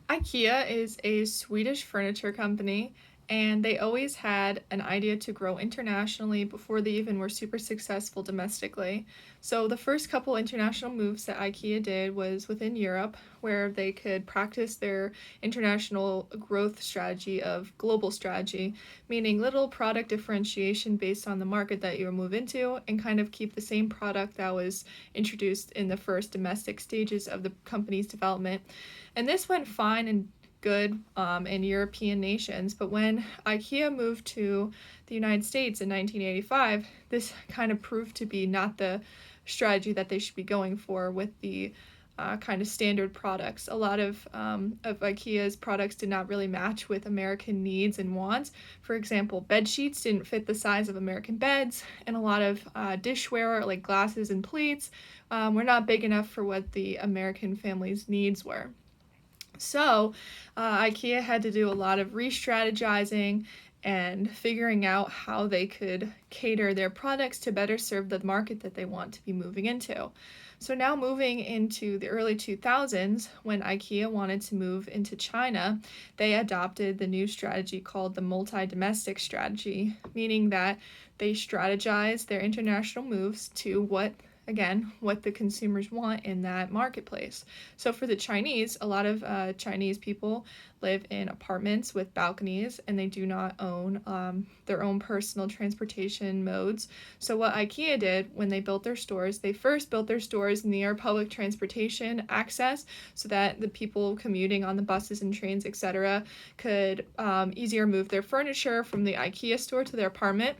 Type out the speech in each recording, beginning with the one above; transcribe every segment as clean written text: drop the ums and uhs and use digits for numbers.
Ikea is a Swedish furniture company, and they always had an idea to grow internationally before they even were super successful domestically. So, the first couple international moves that Ikea did was within Europe, where they could practice their international growth strategy of global strategy, meaning little product differentiation based on the market that you move into, and kind of keep the same product that was introduced in the first domestic stages of the company's development. And this went fine and good in European nations, but when IKEA moved to the United States in 1985, this kind of proved to be not the strategy that they should be going for with the kind of standard products. A lot of IKEA's products did not really match with American needs and wants. For example, bed sheets didn't fit the size of American beds, and a lot of dishware like glasses and plates were not big enough for what the American family's needs were. So, IKEA had to do a lot of re strategizing and figuring out how they could cater their products to better serve the market that they want to be moving into. So, now moving into the early 2000s, when IKEA wanted to move into China, they adopted the new strategy called the multi domestic strategy, meaning that they strategize their international moves to what the consumers want in that marketplace. So for the Chinese, a lot of Chinese people live in apartments with balconies and they do not own their own personal transportation modes. So what IKEA did when they built their stores, they first built their stores near public transportation access so that the people commuting on the buses and trains, etc., could easier move their furniture from the IKEA store to their apartment.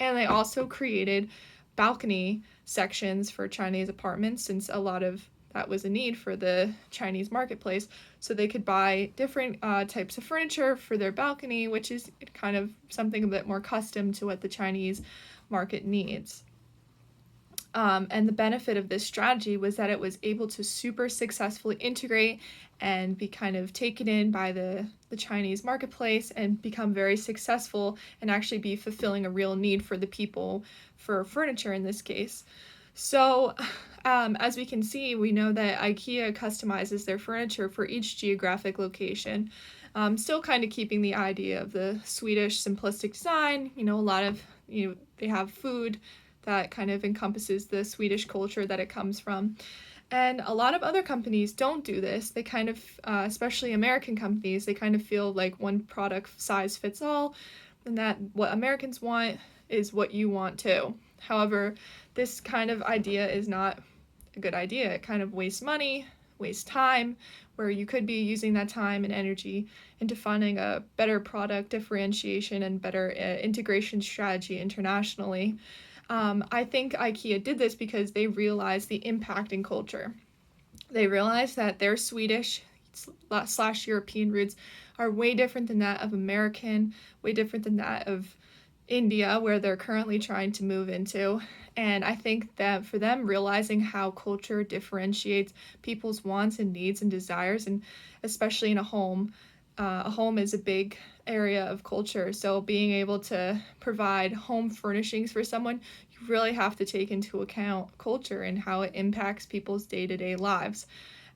And they also created balcony sections for Chinese apartments since a lot of that was a need for the Chinese marketplace. So they could buy different types of furniture for their balcony, which is kind of something a bit more custom to what the Chinese market needs. And the benefit of this strategy was that it was able to super successfully integrate and be kind of taken in by the Chinese marketplace and become very successful and actually be fulfilling a real need for the people for furniture in this case. So, as we can see, we know that IKEA customizes their furniture for each geographic location. Still kind of keeping the idea of the Swedish simplistic design. A lot of, they have food that kind of encompasses the Swedish culture that it comes from. And a lot of other companies don't do this. They kind of, especially American companies, they kind of feel like one product size fits all, and that what Americans want is what you want too. However, this kind of idea is not a good idea. It kind of wastes money, wastes time, where you could be using that time and energy into finding a better product differentiation and better integration strategy internationally. I think IKEA did this because they realized the impact in culture. They realized that their Swedish slash European roots are way different than that of American, way different than that of India, where they're currently trying to move into. And I think that for them, realizing how culture differentiates people's wants and needs and desires, and especially in a home is a big area of culture. So being able to provide home furnishings for someone, you really have to take into account culture and how it impacts people's day-to-day lives.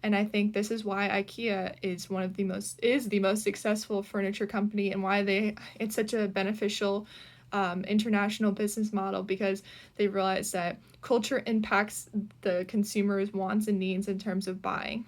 And I think this is why IKEA is the most successful furniture company, and why it's such a beneficial international business model, because they realize that culture impacts the consumer's wants and needs in terms of buying.